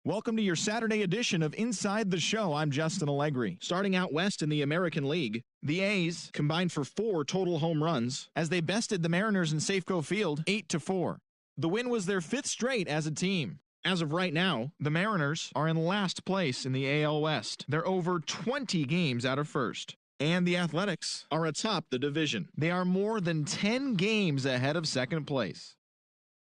Welcome to your Saturday edition of Inside the Show. I'm Justin Allegri. Starting out west in the American League, the A's combined for 4 total home runs as they bested the Mariners in Safeco Field 8-4. The win was their 5th straight as a team. As of right now, the Mariners are in last place in the AL West. They're over 20 games out of first. And the Athletics are atop the division. They are more than 10 games ahead of second place.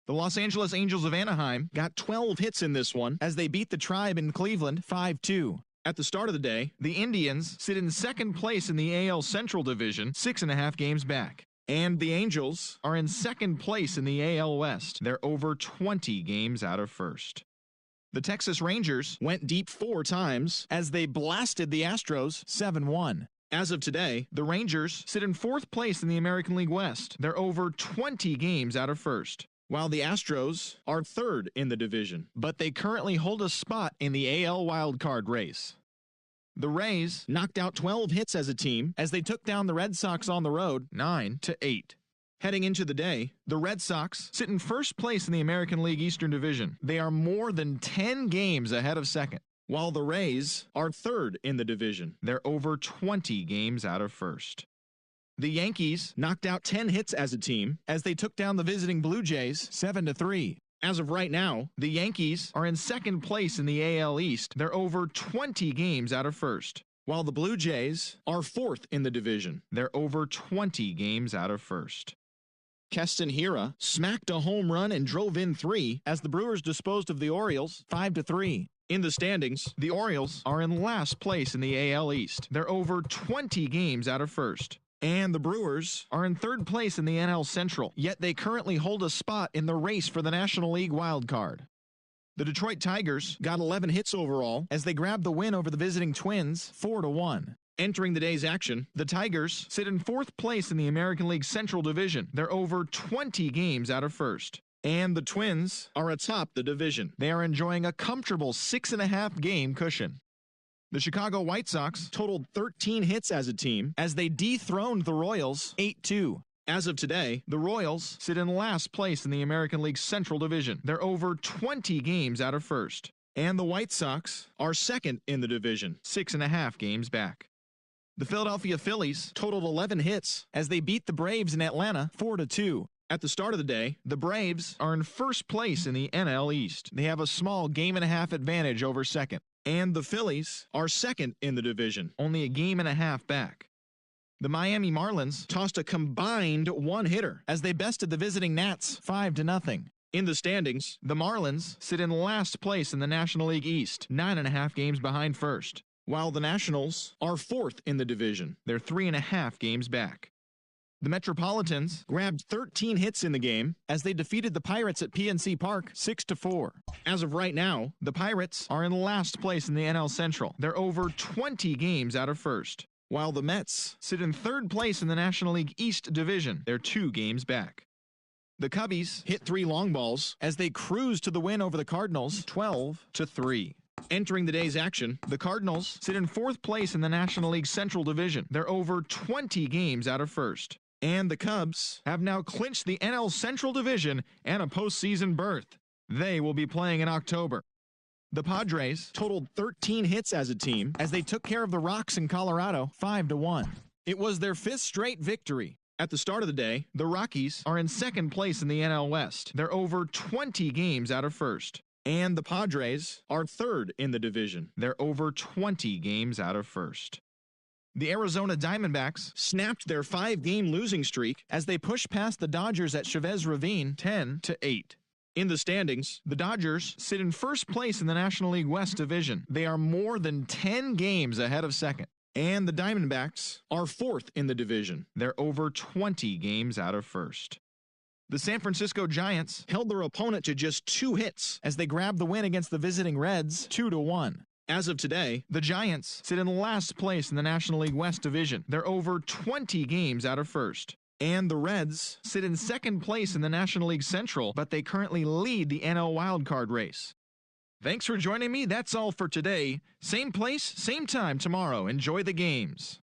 The Los Angeles Angels of Anaheim got 12 hits in this one as they beat the Tribe in Cleveland 5-2. At the start of the day, the Indians sit in second place in the AL Central Division, 6.5 games back. And the Angels are in second place in the AL West. They're over 20 games out of first. The Texas Rangers went deep 4 times as they blasted the Astros 7-1. As of today, the Rangers sit in 4th place in the American League West. They're over 20 games out of first, while the Astros are 3rd in the division, but they currently hold a spot in the AL wildcard race. The Rays knocked out 12 hits as a team as they took down the Red Sox on the road 9-8. Heading into the day, the Red Sox sit in 1st place in the American League Eastern Division. They are more than 10 games ahead of second, while the Rays are 3rd in the division. They're over 20 games out of first. The Yankees knocked out 10 hits as a team as they took down the visiting Blue Jays 7-3. As of right now, the Yankees are in 2nd place in the AL East. They're over 20 games out of first, while the Blue Jays are 4th in the division. They're over 20 games out of first. Keston Hiura smacked a home run and drove in 3 as the Brewers disposed of the Orioles 5-3. In the standings, the Orioles are in last place in the AL East. They're over 20 games out of first. And the Brewers are in 3rd place in the NL Central, yet they currently hold a spot in the race for the National League wild card. The Detroit Tigers got 11 hits overall as they grabbed the win over the visiting Twins 4-1. Entering the day's action, the Tigers sit in 4th place in the American League Central Division. They're over 20 games out of first. And the Twins are atop the division. They are enjoying a comfortable 6.5 game cushion. The Chicago White Sox totaled 13 hits as a team as they dethroned the Royals 8-2. As of today, the Royals sit in last place in the American League Central Division. They're over 20 games out of first. And the White Sox are 2nd in the division, 6.5 games back. The Philadelphia Phillies totaled 11 hits as they beat the Braves in Atlanta 4-2. At the start of the day, the Braves are in 1st place in the NL East. They have a small 1.5 advantage over second. And the Phillies are 2nd in the division, only a 1.5 back. The Miami Marlins tossed a combined 1-hitter as they bested the visiting Nats 5-0. In the standings, the Marlins sit in last place in the National League East, 9.5 games behind first, while the Nationals are 4th in the division. They're 3.5 games back. The Metropolitans grabbed 13 hits in the game as they defeated the Pirates at PNC Park 6-4. As of right now, the Pirates are in last place in the NL Central. They're over 20 games out of first, while the Mets sit in 3rd place in the National League East Division. They're 2 games back. The Cubbies hit 3 long balls as they cruised to the win over the Cardinals 12-3. Entering the day's action, the Cardinals sit in 4th place in the National League Central Division. They're over 20 games out of first. And the Cubs have now clinched the NL Central Division and a postseason berth. They will be playing in October. The Padres totaled 13 hits as a team as they took care of the Rocks in Colorado 5-1. It was their 5th straight victory. At the start of the day, the Rockies are in 2nd place in the NL West. They're over 20 games out of first. And the Padres are 3rd in the division. They're over 20 games out of first. The Arizona Diamondbacks snapped their 5-game losing streak as they pushed past the Dodgers at Chavez Ravine 10-8. In the standings, the Dodgers sit in 1st place in the National League West Division. They are more than 10 games ahead of second. And the Diamondbacks are 4th in the division. They're over 20 games out of first. The San Francisco Giants held their opponent to just 2 hits as they grabbed the win against the visiting Reds 2-1. As of today, the Giants sit in last place in the National League West Division. They're over 20 games out of first. And the Reds sit in 2nd place in the National League Central, but they currently lead the NL wildcard race. Thanks for joining me. That's all for today. Same place, same time tomorrow. Enjoy the games.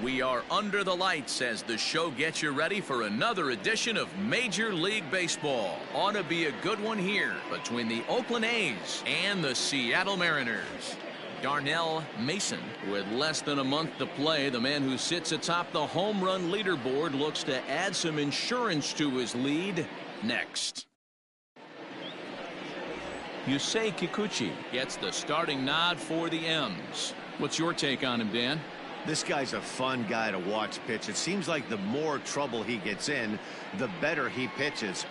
We are under the lights as the show gets you ready for another edition of Major League Baseball. Ought to be a good one here between the Oakland A's and the Seattle Mariners. Darnell Mason, with less than a month to play, the man who sits atop the home run leaderboard, looks to add some insurance to his lead next. Yusei Kikuchi gets the starting nod for the M's. What's your take on him, Dan? This guy's a fun guy to watch pitch. It seems like the more trouble he gets in, the better he pitches.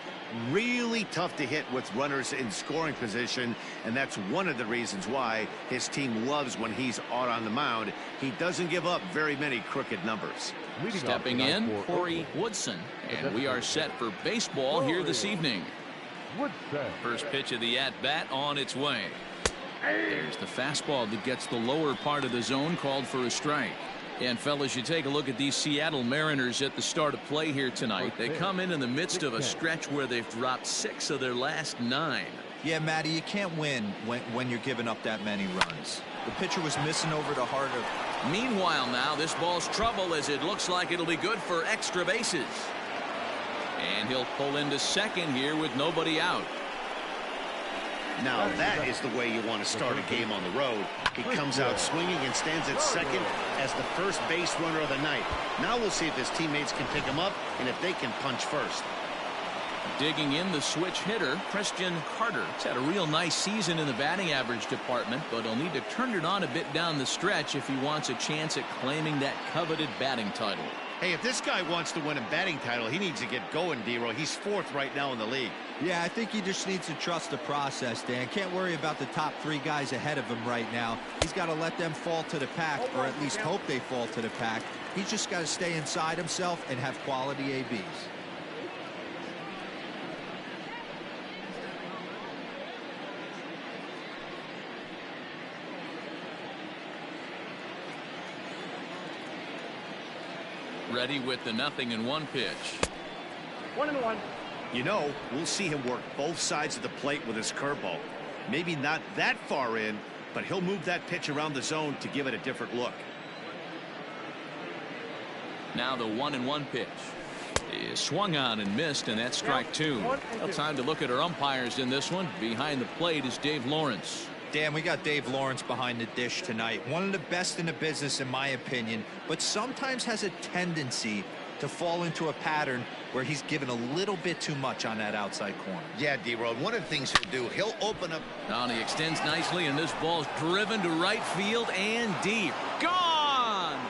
Really tough to hit with runners in scoring position, and that's one of the reasons why his team loves when he's out on the mound. He doesn't give up very many crooked numbers. Stepping in, Corey Woodson, and we are set for baseball here this evening. First pitch of the at-bat on its way. There's the fastball that gets the lower part of the zone, called for a strike. And fellas, you take a look at these Seattle Mariners at the start of play here tonight. They come in the midst of a stretch where they've dropped 6 of their last 9. Yeah, Matty, you can't win when you're giving up that many runs. The pitcher was missing over the heart of. Meanwhile, now this ball's trouble as it looks like it'll be good for extra bases. And he'll pull into second here with nobody out. Now that is the way you want to start a game on the road. He comes out swinging and stands at second as the first base runner of the night. Now we'll see if his teammates can pick him up and if they can punch first. Digging in the switch hitter, Christian Carter. He's had a real nice season in the batting average department, but he'll need to turn it on a bit down the stretch if he wants a chance at claiming that coveted batting title. Hey, if this guy wants to win a batting title, he needs to get going, D-Roy. He's 4th right now in the league. Yeah, I think he just needs to trust the process, Dan. Can't worry about the top 3 guys ahead of him right now. He's got to let them fall to the pack, or at least hope they fall to the pack. He's just got to stay inside himself and have quality ABs. Ready with the 0-1 pitch. 1-1. You know, we'll see him work both sides of the plate with his curveball. Maybe not that far in, but he'll move that pitch around the zone to give it a different look. Now the 1-1 pitch is swung on and missed, and that's strike 2. Well, time to look at our umpires in this one. Behind the plate is Dave Lawrence. Dan, we got Dave Lawrence behind the dish tonight. One of the best in the business, in my opinion, but sometimes has a tendency to fall into a pattern where he's given a little bit too much on that outside corner. Yeah, D-Road, one of the things he'll do, he'll open up. Now he extends nicely, and this ball's driven to right field and deep. Gone!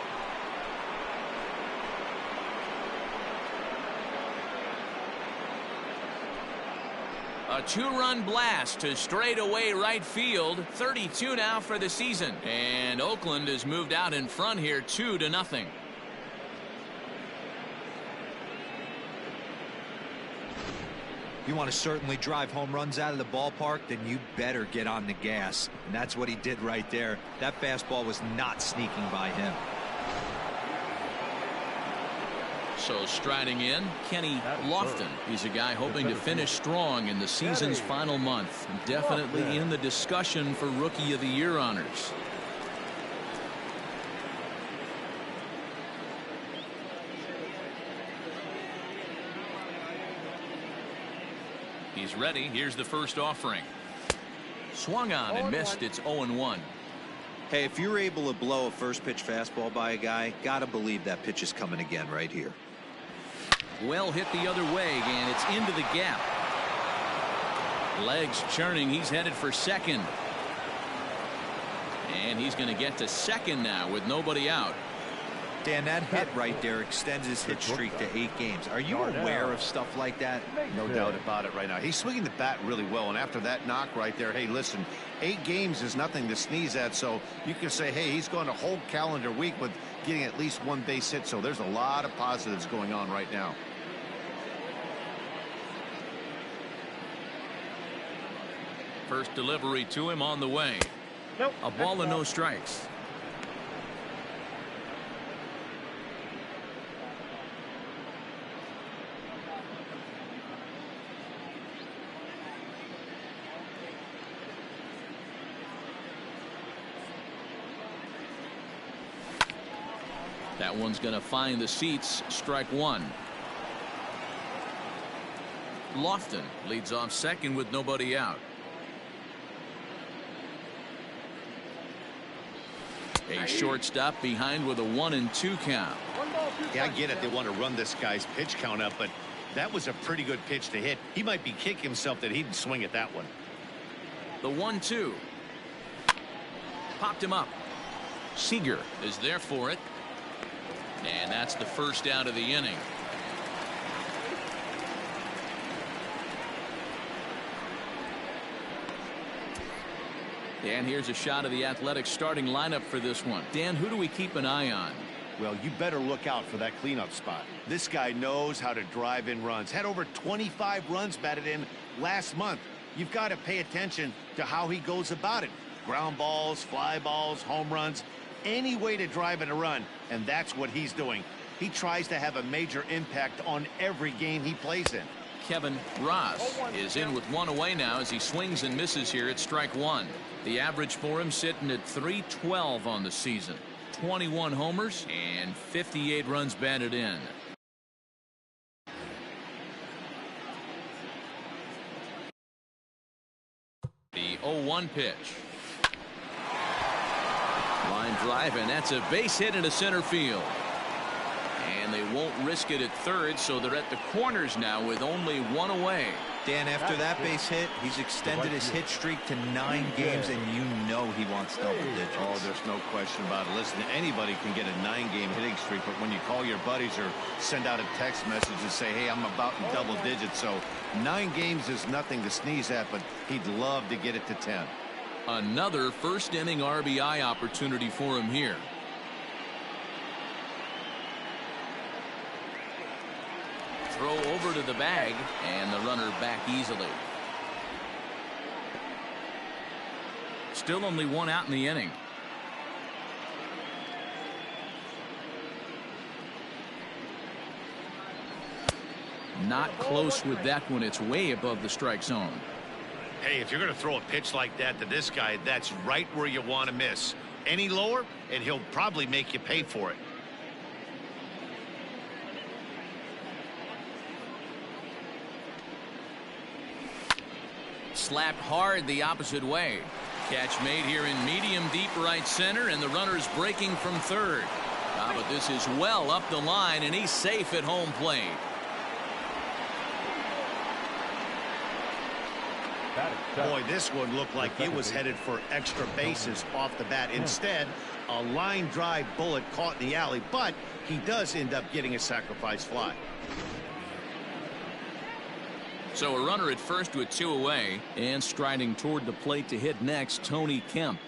A 2-run blast to straightaway right field. 32 now for the season. And Oakland has moved out in front here 2-0. You want to certainly drive home runs out of the ballpark, then you better get on the gas. And that's what he did right there. That fastball was not sneaking by him. So striding in, Kenny Lofton. He's a guy hoping to finish strong in the season's final month. Definitely in the discussion for Rookie of the Year honors. He's ready. Here's the first offering. Swung on and missed. It's 0-1. Hey, if you're able to blow a first pitch fastball by a guy, gotta believe that pitch is coming again right here. Well hit the other way, and it's into the gap. Legs churning. He's headed for second. And he's going to get to second now with nobody out. Dan, that hit right there extends his hit streak to 8 games. Are you aware of stuff like that? No doubt about it right now. He's swinging the bat really well, and after that knock right there, hey, listen, 8 games is nothing to sneeze at, so you can say, hey, he's going a whole calendar week with getting at least 1 base hit, so there's a lot of positives going on right now. First delivery to him on the way. Nope. A ball and no strikes. That one's going to find the seats. Strike one. Lofton leads off second with nobody out. A shortstop behind with a 1-2 count. Yeah, I get it. They want to run this guy's pitch count up, but that was a pretty good pitch to hit. He might be kicking himself that he didn't swing at that one. The 1-2. Popped him up. Seeger is there for it. And that's the first out of the inning. And here's a shot of the Athletics starting lineup for this one. Dan, who do we keep an eye on? Well, you better look out for that cleanup spot. This guy knows how to drive in runs. Had over 25 runs batted in last month. You've got to pay attention to how he goes about it. Ground balls, fly balls, home runs, any way to drive in a run. And that's what he's doing. He tries to have a major impact on every game he plays in. Kevin Ross is in with one away now as he swings and misses here at strike one. The average for him sitting at .312 on the season. 21 homers and 58 runs batted in. The 0-1 pitch. Line drive, and that's a base hit into center field. And they won't risk it at third, so they're at the corners now with only one away. Dan, after that base hit, he's extended his hit streak to 9 games, and you know he wants double digits. Oh, there's no question about it. Listen, anybody can get a 9-game hitting streak, but when you call your buddies or send out a text message and say, hey, I'm about in double digits, so 9 games is nothing to sneeze at, but he'd love to get it to 10. Another first inning RBI opportunity for him here. Throw over to the bag, and the runner back easily. Still only one out in the inning. Not close with that one. It's way above the strike zone. Hey, if you're going to throw a pitch like that to this guy, that's right where you want to miss. Any lower, and he'll probably make you pay for it. Slapped hard the opposite way. Catch made here in medium deep right center, and the runner's breaking from third. But this is well up the line, and he's safe at home plate. Boy, this one looked like it was headed for extra bases off the bat. Instead, a line drive bullet caught in the alley, but he does end up getting a sacrifice fly. So a runner at first with 2 away, and striding toward the plate to hit next, Tony Kemp.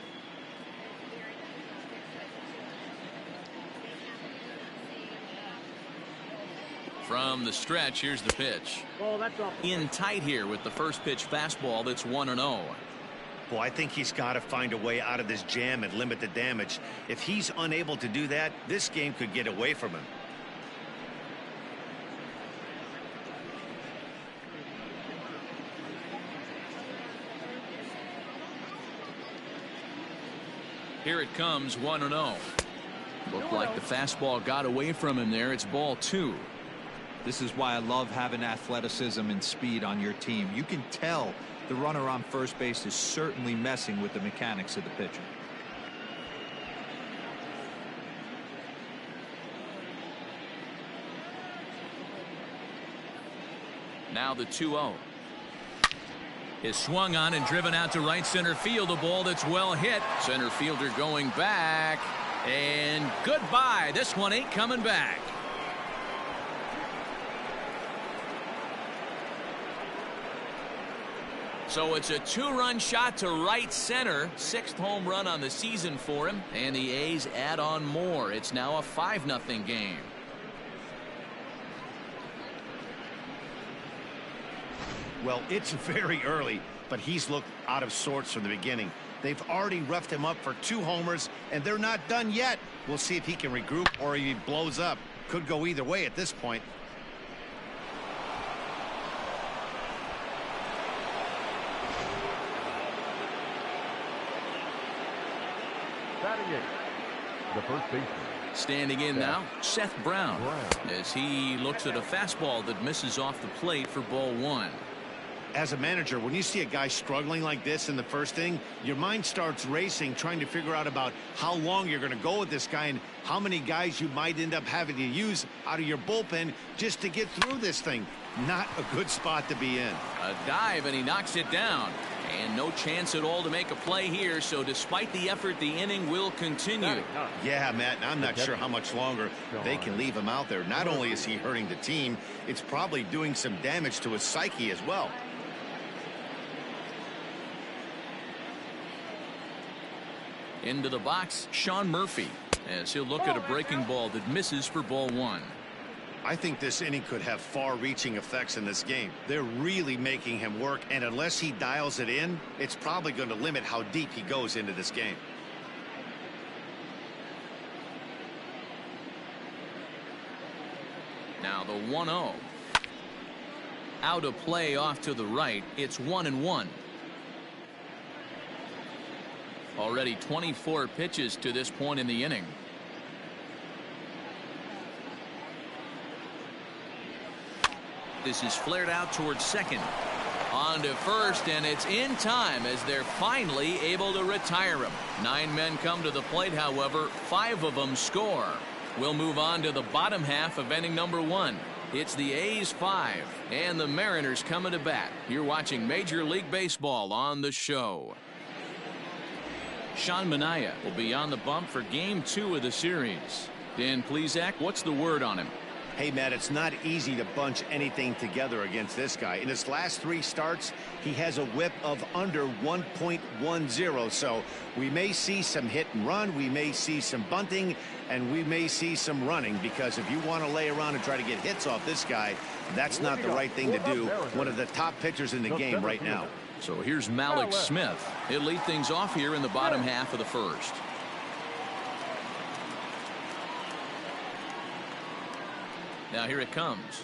From the stretch, here's the pitch. In tight here with the first pitch fastball that's 1-0. Boy, I think he's got to find a way out of this jam and limit the damage. If he's unable to do that, this game could get away from him. Here it comes, 1-0. Looked like the fastball got away from him there. It's ball 2. This is why I love having athleticism and speed on your team. You can tell the runner on first base is certainly messing with the mechanics of the pitcher. Now the 2-0. Is swung on and driven out to right center field. A ball that's well hit. Center fielder going back. And goodbye. This one ain't coming back. So it's a 2-run shot to right center. 6th home run on the season for him. And the A's add on more. It's now a 5-0 game. Well, it's very early, but he's looked out of sorts from the beginning. They've already roughed him up for 2 homers, and they're not done yet. We'll see if he can regroup or he blows up. Could go either way at this point. Batting 8, the first baseman, Standing in now, Seth Brown, as he looks at a fastball that misses off the plate for ball one. As a manager, when you see a guy struggling like this in the first inning, your mind starts racing, trying to figure out about how long you're going to go with this guy and how many guys you might end up having to use out of your bullpen just to get through this thing. Not a good spot to be in. A dive, and he knocks it down. And no chance at all to make a play here, so despite the effort, the inning will continue. Yeah, Matt, I'm not sure how much longer they can leave him out there. Not only is he hurting the team, it's probably doing some damage to his psyche as well. Into the box, Sean Murphy, as he'll look at a breaking ball that misses for ball one. I think this inning could have far-reaching effects in this game. They're really making him work, and unless he dials it in, it's probably going to limit how deep he goes into this game. Now the 1-0. Out of play off to the right. It's 1-1. Already 24 pitches to this point in the inning. This is flared out towards second. On to first, and it's in time as they're finally able to retire him. 9 men come to the plate, however, 5 of them score. We'll move on to the bottom half of inning number 1. It's the A's 5 and the Mariners coming to bat. You're watching Major League Baseball on the show. Sean Manaea will be on the bump for game 2 of the series. Dan Plesac, what's the word on him? Hey, Matt, it's not easy to bunch anything together against this guy. In his last 3 starts, he has a whip of under 1.10. So we may see some hit and run. We may see some bunting, and we may see some running, because if you want to lay around and try to get hits off this guy, that's not the right thing to do. One of the top pitchers in the game right now. So here's Malik Smith. He'll lead things off here in the bottom half of the first. Now here it comes.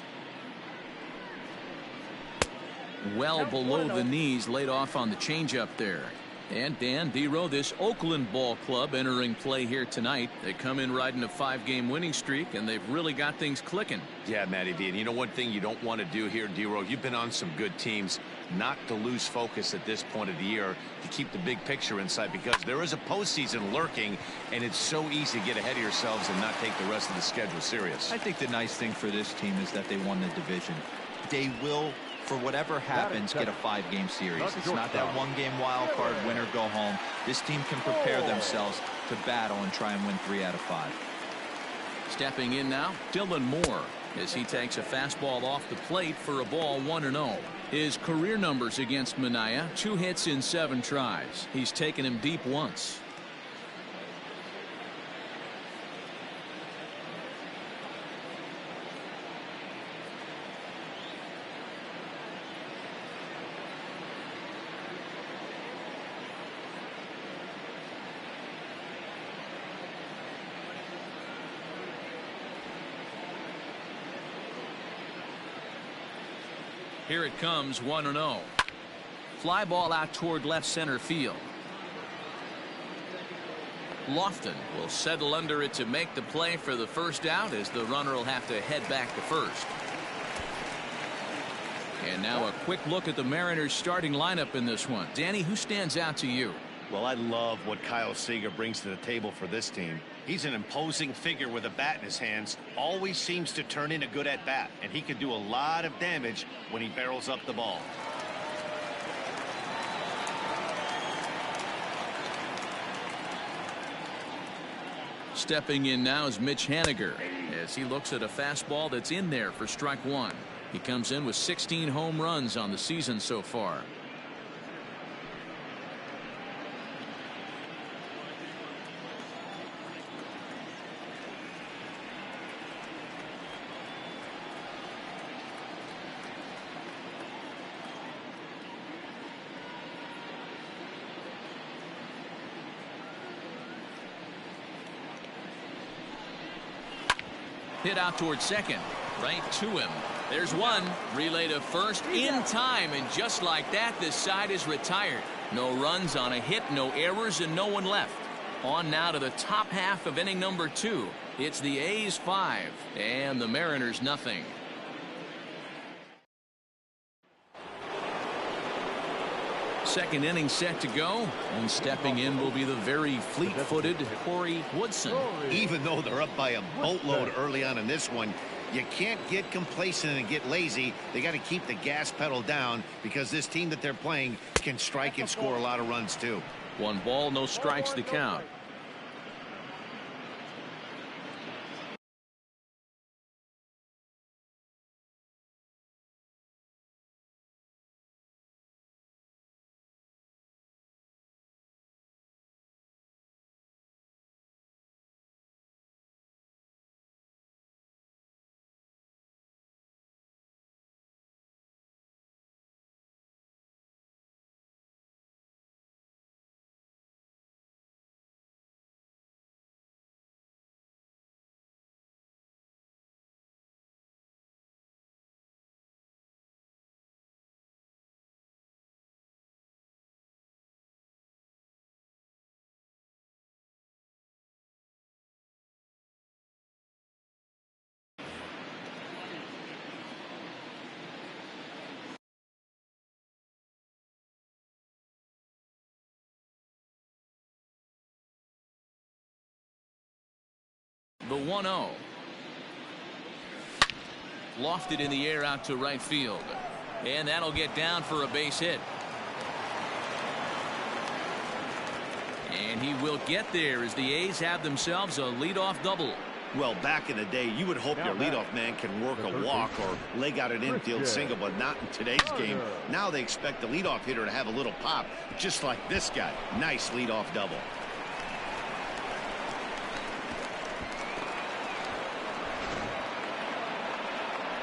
Well below the knees, laid off on the changeup there. And Dan Dero, this Oakland ball club entering play here tonight. They come in riding a 5-game winning streak, and they've really got things clicking. Yeah, Matty D. And you know one thing you don't want to do here, Dero, you've been on some good teams, not to lose focus at this point of the year, to keep the big picture in sight, because there is a postseason lurking, and it's so easy to get ahead of yourselves and not take the rest of the schedule serious. I think the nice thing for this team is that they won the division. They will, for whatever happens, get a 5-game series. It's not that 1-game wild card, win or go home. This team can prepare themselves to battle and try and win 3 out of 5. Stepping in now, Dylan Moore, as he takes a fastball off the plate for a ball 1-0. His career numbers against Manaea: 2 hits in 7 tries. He's taken him deep once. Here it comes, 1-0. Fly ball out toward left center field. Lofton will settle under it to make the play for the first out, as the runner will have to head back to first. And now a quick look at the Mariners starting lineup in this one. Danny, who stands out to you? Well, I love what Kyle Seeger brings to the table for this team. He's an imposing figure with a bat in his hands, always seems to turn in a good at-bat, and he can do a lot of damage when he barrels up the ball. Stepping in now is Mitch Henniger, as he looks at a fastball that's in there for strike 1. He comes in with 16 home runs on the season so far. Hit out towards second, right to him. There's one. Relay to first in time, and just like that, this side is retired. No runs on a hit, no errors, and no one left. On now to the top half of inning number 2. It's the A's 5 and the Mariners nothing. Second inning set to go, and stepping in will be the very fleet-footed Corey Woodson. Even though they're up by a boatload early on in this one, you can't get complacent and get lazy. They got to keep the gas pedal down because this team that they're playing can strike and score a lot of runs too. 1 ball, no strikes to count. The 1-0. Lofted in the air out to right field. And that'll get down for a base hit. And he will get there as the A's have themselves a leadoff double. Well, back in the day, you would hope your leadoff man can work a walk or leg out an infield single, but not in today's game. Now they expect the leadoff hitter to have a little pop, just like this guy. Nice leadoff double.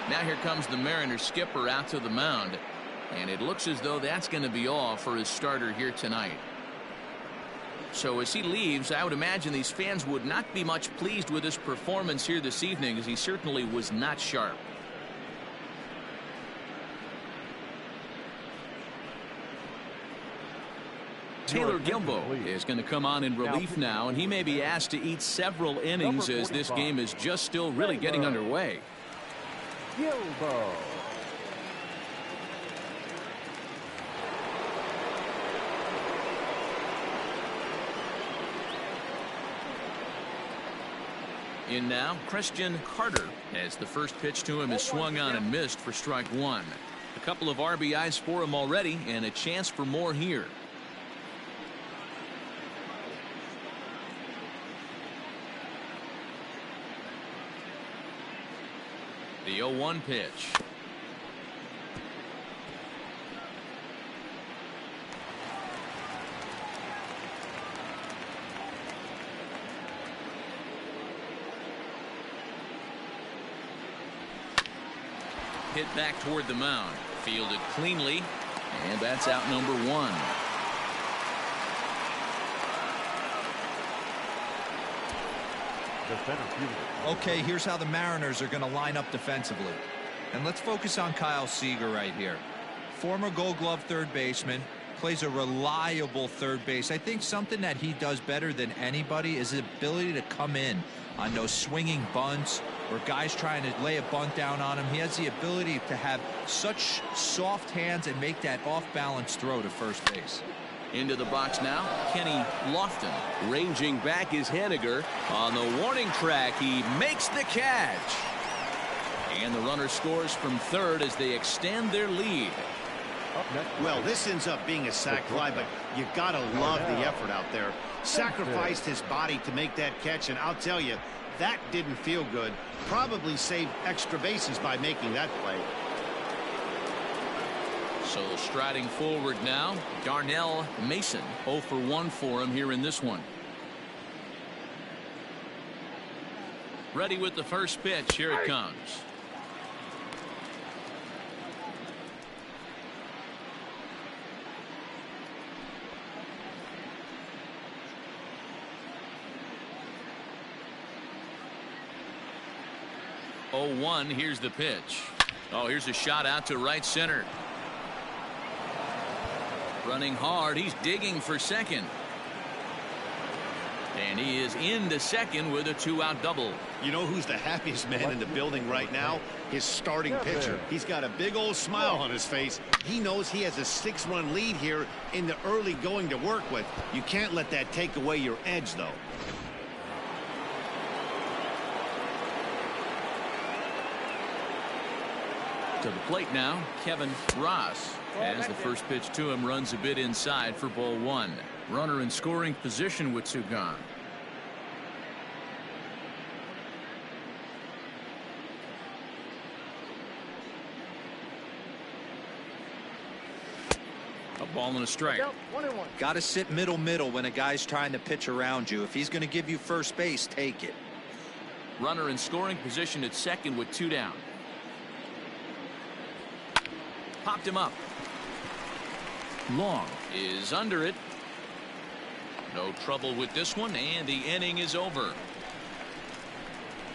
Now here comes the Mariners skipper out to the mound, and it looks as though that's going to be all for his starter here tonight. So as he leaves, I would imagine these fans would not be much pleased with his performance here this evening, as he certainly was not sharp. Taylor Gilbo is going to come on in relief now, and he may be asked to eat several innings as this game is just still really getting underway. Gilbo. In now, Christian Carter, as the first pitch to him is swung on and missed for strike 1. A couple of RBIs for him already, and a chance for more here. The 0-1 pitch. Hit back toward the mound. Fielded cleanly, and that's out number 1. Okay, here's how the Mariners are going to line up defensively. And let's focus on Kyle Seeger right here. Former Gold Glove third baseman, plays a reliable third base. I think something that he does better than anybody is his ability to come in on those swinging bunts or guys trying to lay a bunt down on him. He has the ability to have such soft hands and make that off-balance throw to first base. Into the box now, Kenny Lofton. Ranging back is Henniger. On the warning track, he makes the catch. And the runner scores from third as they extend their lead. Well, this ends up being a sac fly, but you gotta love the effort out there. Sacrificed his body to make that catch, and I'll tell you, that didn't feel good. Probably saved extra bases by making that play. So striding forward now, Darnell Mason. 0 for 1 for him here in this one. Ready with the first pitch. Here it comes. Oh, 1. Here's the pitch. Oh, here's a shot out to right center. Running hard. He's digging for second. And he is into second with a 2-out double. You know who's the happiest man in the building right now? His starting pitcher. He's got a big old smile on his face. He knows he has a 6-run lead here in the early going to work with. You can't let that take away your edge, though. To the plate now, Kevin Ross. As the first pitch to him runs a bit inside for ball 1. Runner in scoring position with 2 gone. A ball and a strike. 1-1. Got to sit middle when a guy's trying to pitch around you. If he's going to give you first base, take it. Runner in scoring position at second with 2 down. Popped him up. Long is under it. No trouble with this one, and the inning is over.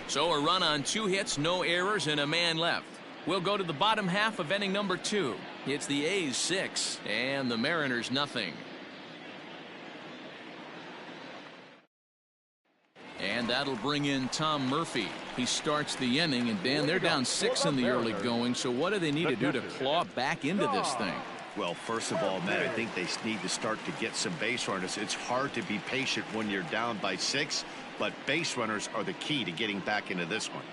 So a run on 2 hits, no errors, and a man left. We'll go to the bottom half of inning number 2. It's the A's 6 and the Mariners nothing. And that'll bring in Tom Murphy. He starts the inning, and Dan, they're down 6 in the early going. So what do they need to do to claw back into this thing? Well, first of all, Matt, I think they need to start to get some base runners. It's hard to be patient when you're down by 6, but base runners are the key to getting back into this one.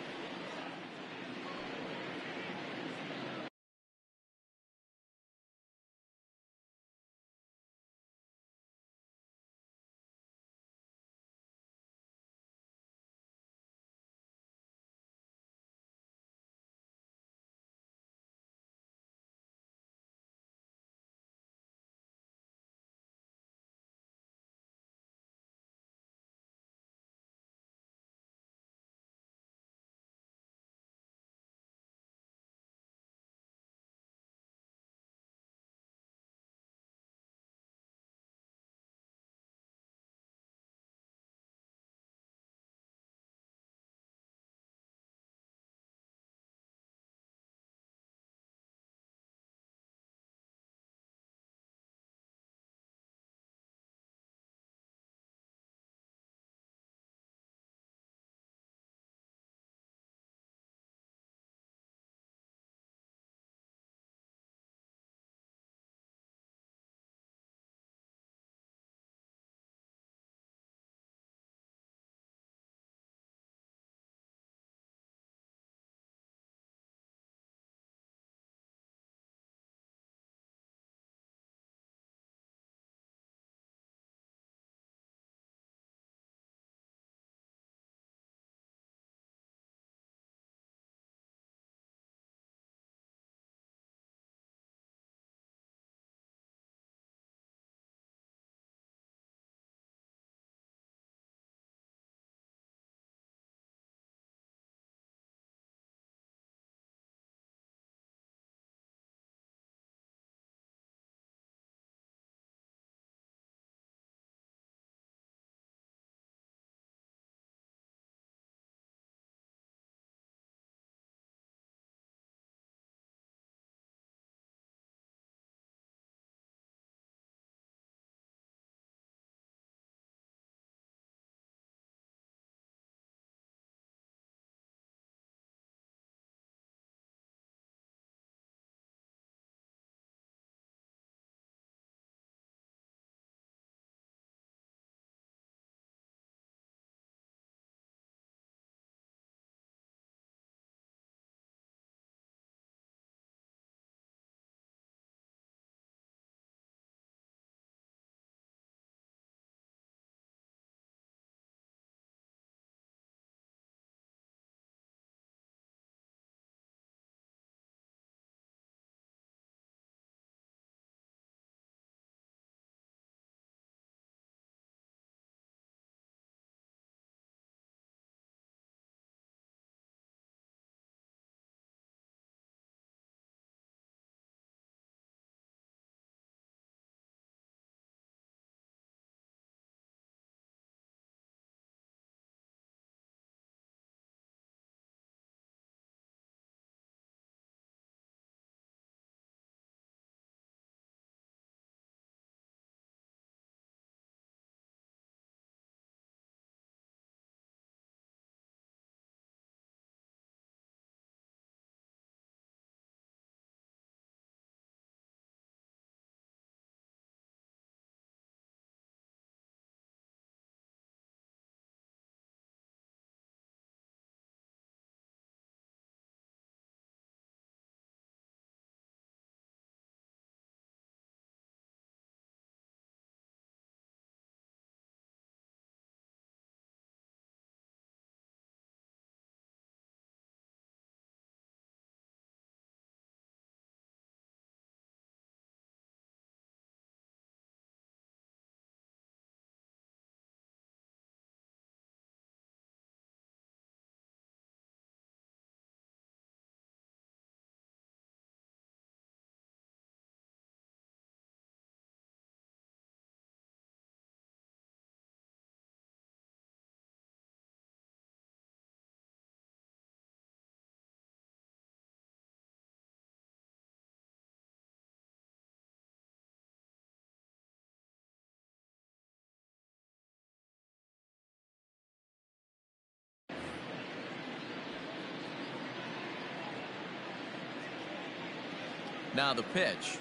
Now the pitch.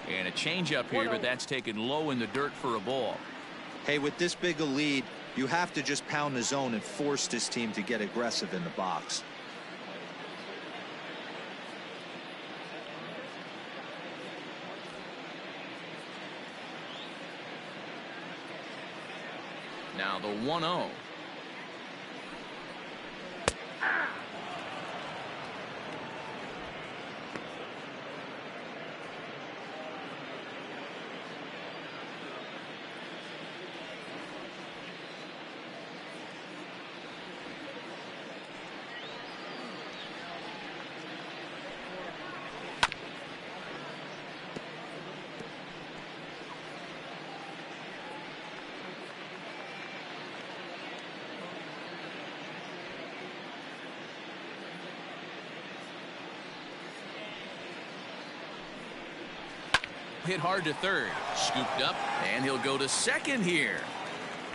And a changeup here, but that's taken low in the dirt for a ball. Hey, with this big a lead, you have to just pound the zone and force this team to get aggressive in the box. Now the 1-0. Hit hard to third. Scooped up, and he'll go to second here.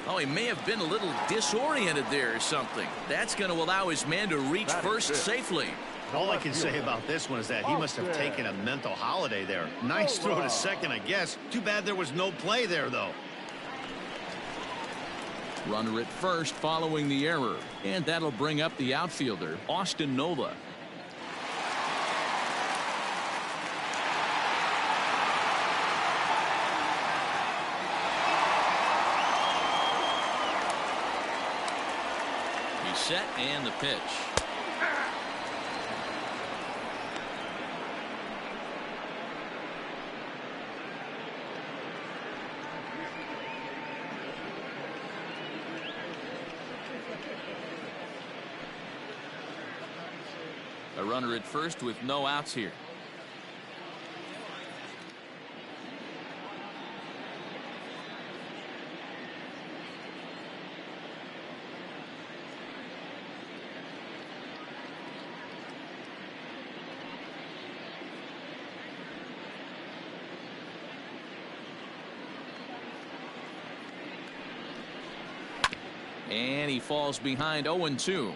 Oh, he may have been a little disoriented there or something. That's going to allow his man to reach first safely. All I can say about this one is that he must have taken a mental holiday there. Nice throw to second, I guess. Too bad there was no play there, though. Runner at first following the error. And that'll bring up the outfielder, Austin Nola. Set and the pitch. A runner at first with no outs here. And he falls behind 0-2.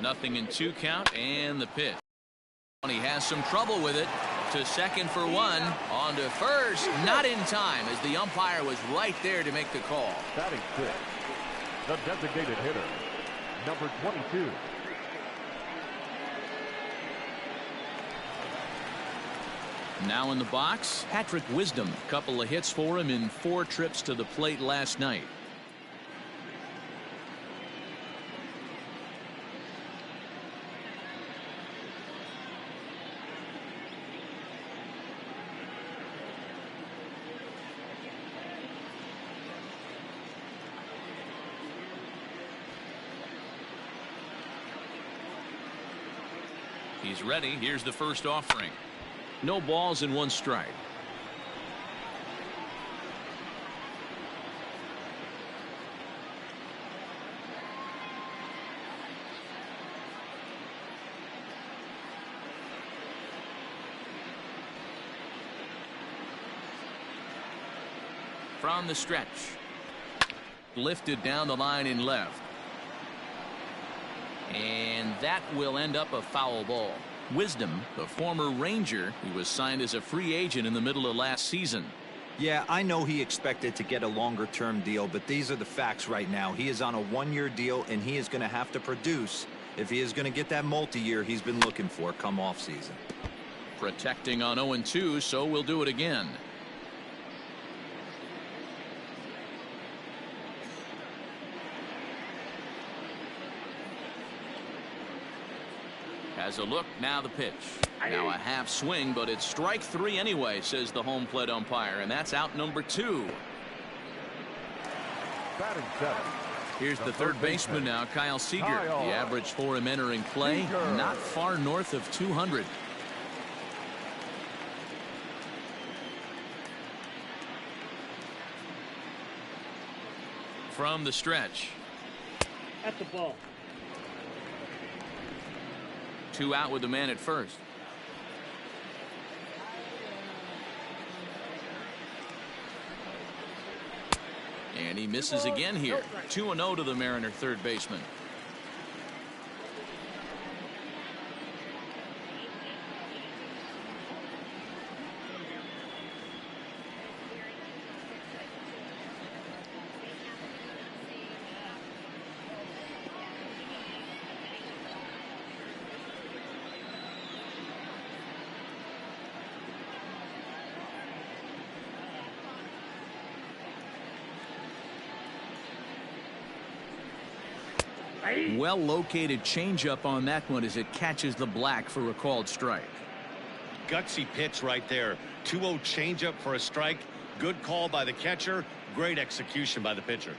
Nothing in 2 count and the pitch. He has some trouble with it. To second for one. On to first. Not in time as the umpire was right there to make the call. Batting fifth, the designated hitter, number 22. Now in the box, Patrick Wisdom. Couple of hits for him in 4 trips to the plate last night. He's ready. Here's the first offering. No balls and 1 strike. From the stretch. Lifted down the line in left. And that will end up a foul ball. Wisdom, the former Ranger, who was signed as a free agent in the middle of last season. Yeah, I know he expected to get a longer-term deal, but these are the facts right now. He is on a 1-year deal, and he is going to have to produce if he is going to get that multi-year he's been looking for come off season. Protecting on 0-2, so we'll do it again. Has a look, now the pitch. Now a half swing, but it's strike 3 anyway, says the home plate umpire, and that's out number 2. Batting seventh. Here's the third baseman now, Kyle Seeger. The average for him entering play, not far north of 200. From the stretch. At the ball. 2 out with the man at first. And he misses again here. 2-0 to the Mariner third baseman. Well-located changeup on that one as it catches the black for a called strike. Gutsy pitch right there. 2-0 changeup for a strike. Good call by the catcher. Great execution by the pitcher.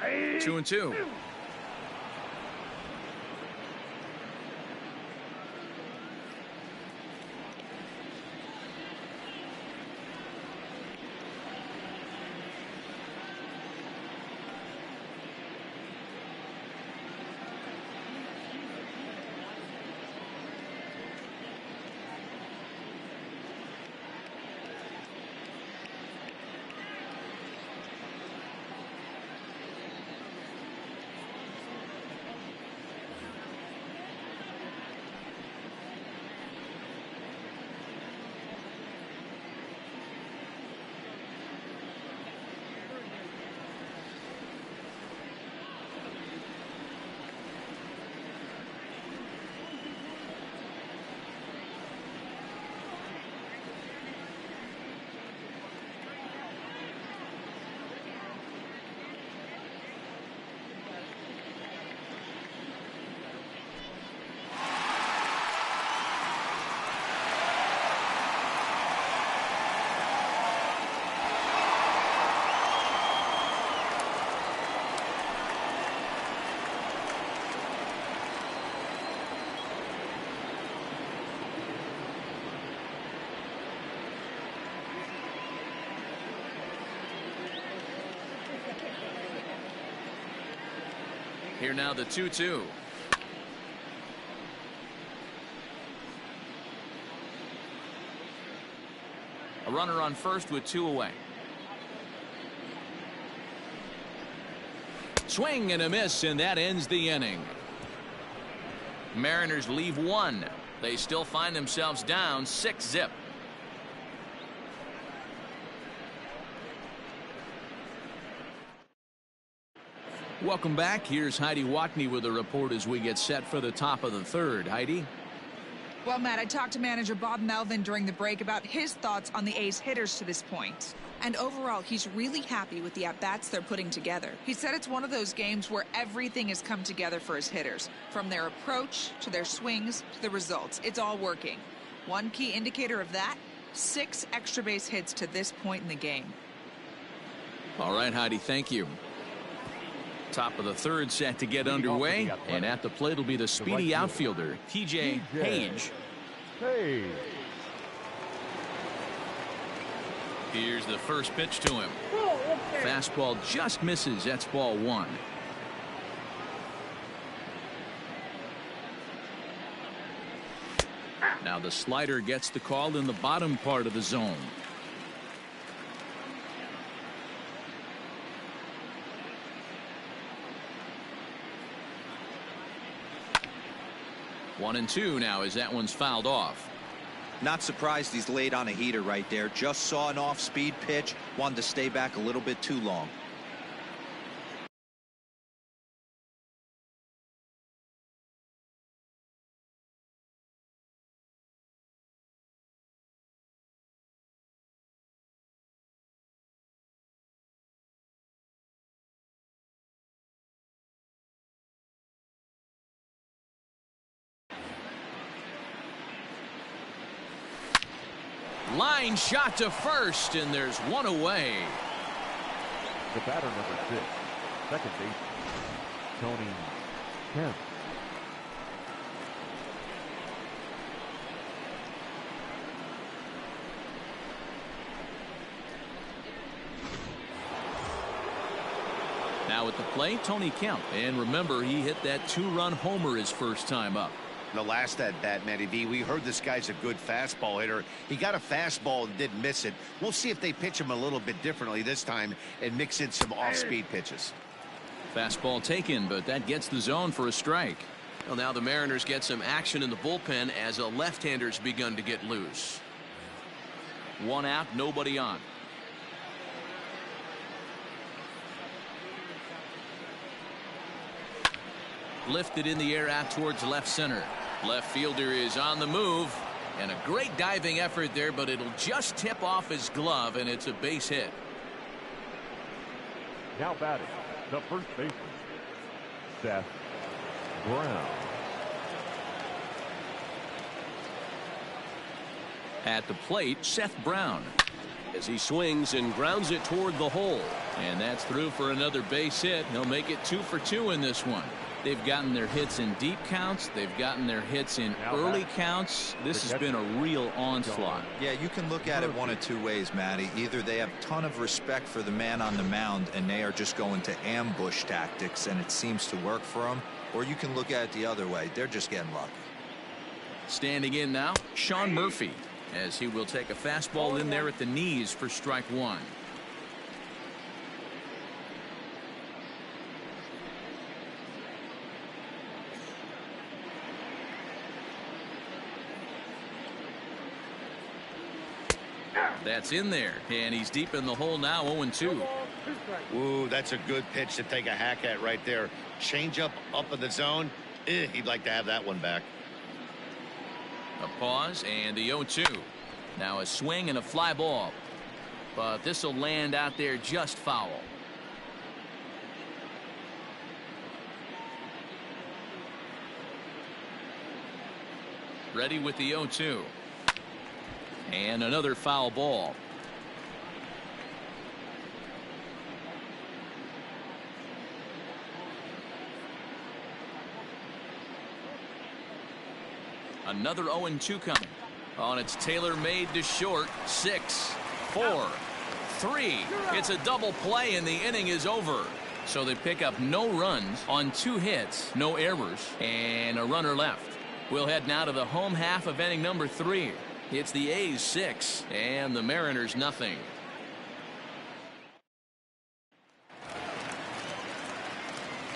Hey. 2-2. Here now the 2-2. A runner on first with 2 away. Swing and a miss, and that ends the inning. Mariners leave 1. They still find themselves down 6-0. Welcome back. Here's Heidi Watney with a report as we get set for the top of the third. Heidi? Well, Matt, I talked to manager Bob Melvin during the break about his thoughts on the A's hitters to this point. And overall, he's really happy with the at-bats they're putting together. He said it's one of those games where everything has come together for his hitters. From their approach, to their swings, to the results. It's all working. One key indicator of that, 6 extra base hits to this point in the game. All right, Heidi, thank you. Top of the third set to get underway, and at the plate will be the speedy outfielder, TJ Page. Here's the first pitch to him. Fastball just misses. That's ball 1. Now the slider gets the call in the bottom part of the zone. One and 2 now as that one's fouled off. Not surprised he's laid on a heater right there. Just saw an off-speed pitch. Wanted to stay back a little bit too long. Line shot to first, and there's 1 away. The batter number 6, second baseman, Tony Kemp. Now at the plate, Tony Kemp. And remember, he hit that 2-run homer his first time up. The last at bat, Matty V, we heard this guy's a good fastball hitter. He got a fastball and didn't miss it. We'll see if they pitch him a little bit differently this time and mix in some off-speed pitches. Fastball taken, but that gets the zone for a strike. Well, now the Mariners get some action in the bullpen as a left-hander's begun to get loose. 1 out, nobody on. Lifted in the air out towards left center. Left fielder is on the move, and a great diving effort there, but it'll just tip off his glove, and it's a base hit. Now batting, the first baseman, Seth Brown. At the plate, Seth Brown. As he swings and grounds it toward the hole. And that's through for another base hit. He'll make it 2 for 2 in this one. They've gotten their hits in deep counts. They've gotten their hits in early counts. This has been a real onslaught. Yeah, you can look at it one of two ways, Matty. Either they have a ton of respect for the man on the mound and they are just going to ambush tactics and it seems to work for them, or you can look at it the other way. They're just getting lucky. Standing in now, Sean Murphy, as he will take a fastball in there at the knees for strike 1. That's in there, and he's deep in the hole now, 0-2. Ooh, that's a good pitch to take a hack at right there. Change up in the zone. He'd like to have that one back. A pause and the 0-2. Now a swing and a fly ball, but this will land out there just foul. Ready with the 0-2. And another foul ball. Another 0-2 coming. On its tailor-made to short. 6, 4, 3. It's a double play and the inning is over. So they pick up no runs on 2 hits, no errors, and a runner left. We'll head now to the home half of inning number 3. It's the A's 6 and the Mariners nothing.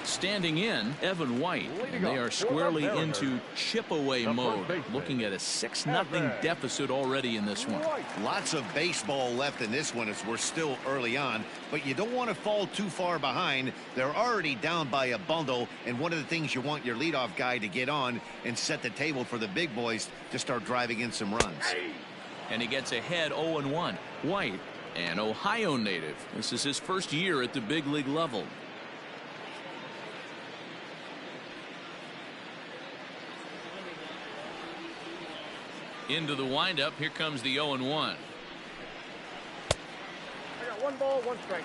Standing in, Evan White. And they are squarely into chip-away mode, looking at a 6-0 deficit already in this one. Lots of baseball left in this one as we're still early on, but you don't want to fall too far behind. They're already down by a bundle, and one of the things you want your leadoff guy to get on and set the table for the big boys to start driving in some runs. And he gets ahead 0-1. White, an Ohio native. This is his first year at the big league level. Into the windup. Here comes the 0-1. I got 1 ball, 1 strike.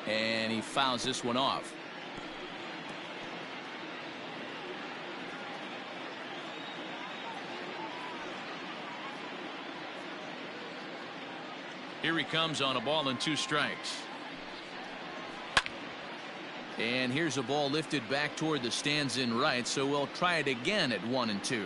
And he fouls this one off. Here he comes on a ball and 2 strikes. And here's a ball lifted back toward the stands in right, so we'll try it again at 1-2.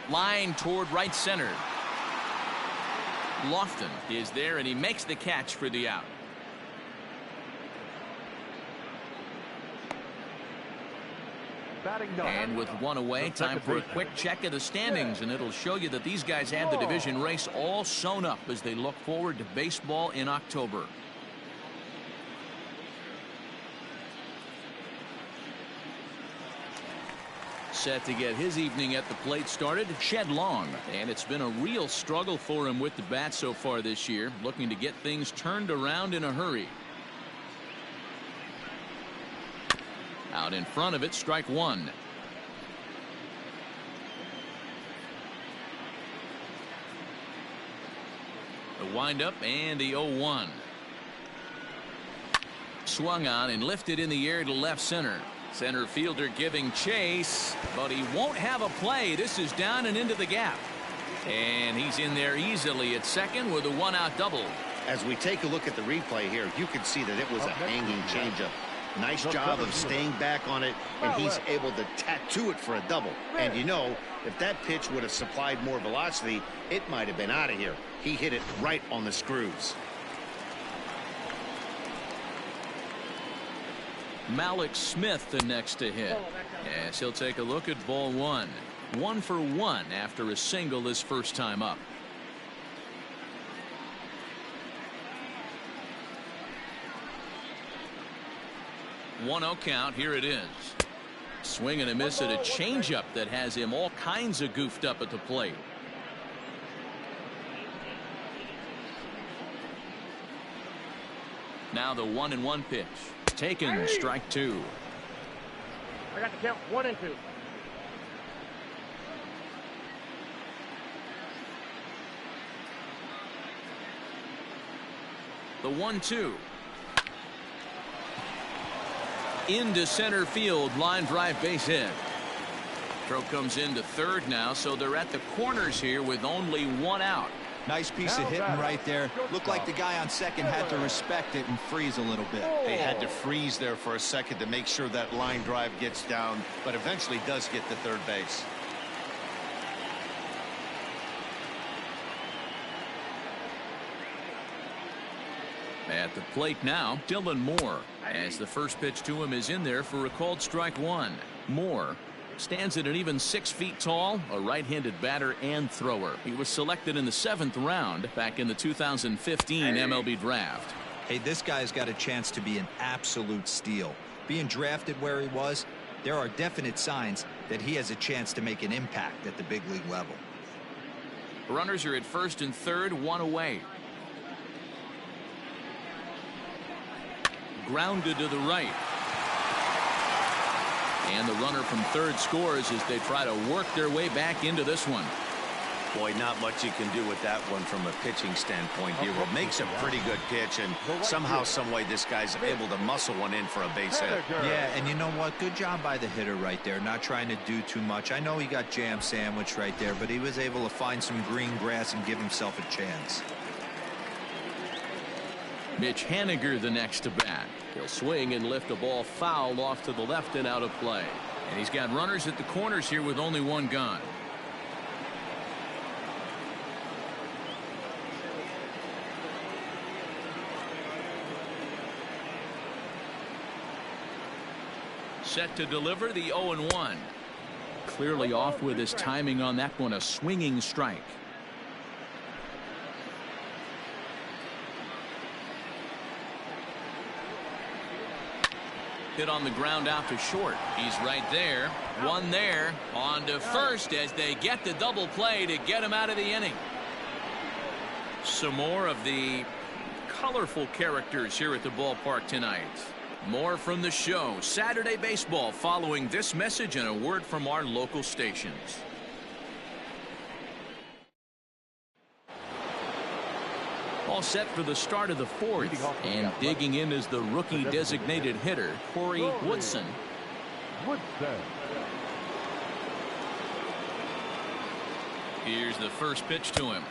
Line toward right center. Lofton is there, and he makes the catch for the out. And with 1 away, time for a quick check of the standings, and it'll show you that these guys have the division race all sewn up as they look forward to baseball in October. Set to get his evening at the plate started, Shed Long, and it's been a real struggle for him with the bat so far this year, looking to get things turned around in a hurry. Out in front of it, strike 1. The windup and the 0-1. Swung on and lifted in the air to left center. Center fielder giving chase, but he won't have a play. This is down and into the gap. And he's in there easily at second with a one-out double. As we take a look at the replay here, you can see that it was a hanging changeup. Nice job of staying back on it, and he's able to tattoo it for a double. And you know, if that pitch would have supplied more velocity, it might have been out of here. He hit it right on the screws. Malik Smith the next to hit. Yes, he'll take a look at ball one. 1 for 1 after a single his first time up. One 0 count. Here it is. Swing and a miss at a changeup that has him all kinds of goofed up at the plate. Now the 1-1 pitch. Taken, strike 2. I got the count 1 and 2. The 1-2. Into center field, line drive base hit. Throw comes into third now, so they're at the corners here with only one out. Nice piece of hitting right there. Looked like the guy on second had to respect it and freeze a little bit. They had to freeze there for a second to make sure that line drive gets down, but eventually does get to third base. At the plate now, Dylan Moore, as the first pitch to him is in there for a called strike 1. Moore stands at an even 6 feet tall, a right-handed batter and thrower. He was selected in the 7th round back in the 2015 MLB draft. Hey, this guy's got a chance to be an absolute steal. Being drafted where he was, there are definite signs that he has a chance to make an impact at the big league level. Runners are at first and third, one away. Grounded to the right. And the runner from third scores as they try to work their way back into this one. Boy, not much you can do with that one from a pitching standpoint here. It makes a pretty good pitch, and somehow, some way, this guy's able to muscle one in for a base hit. Yeah, and you know what? Good job by the hitter right there, not trying to do too much. I know he got jam sandwiched right there, but he was able to find some green grass and give himself a chance. Mitch Henniger the next to bat. He'll swing and lift a ball foul off to the left and out of play. And he's got runners at the corners here with only one gone. Set to deliver the 0-1. Clearly off with his timing on that one, a swinging strike. Hit on the ground out to short. He's right there. One there. On to first as they get the double play to get him out of the inning. Some more of the colorful characters here at the ballpark tonight. More from the show. Saturday Baseball following this message and a word from our local stations. All set for the start of the 4th, and digging in is the rookie designated hitter, Corey Woodson. Here's the first pitch to him.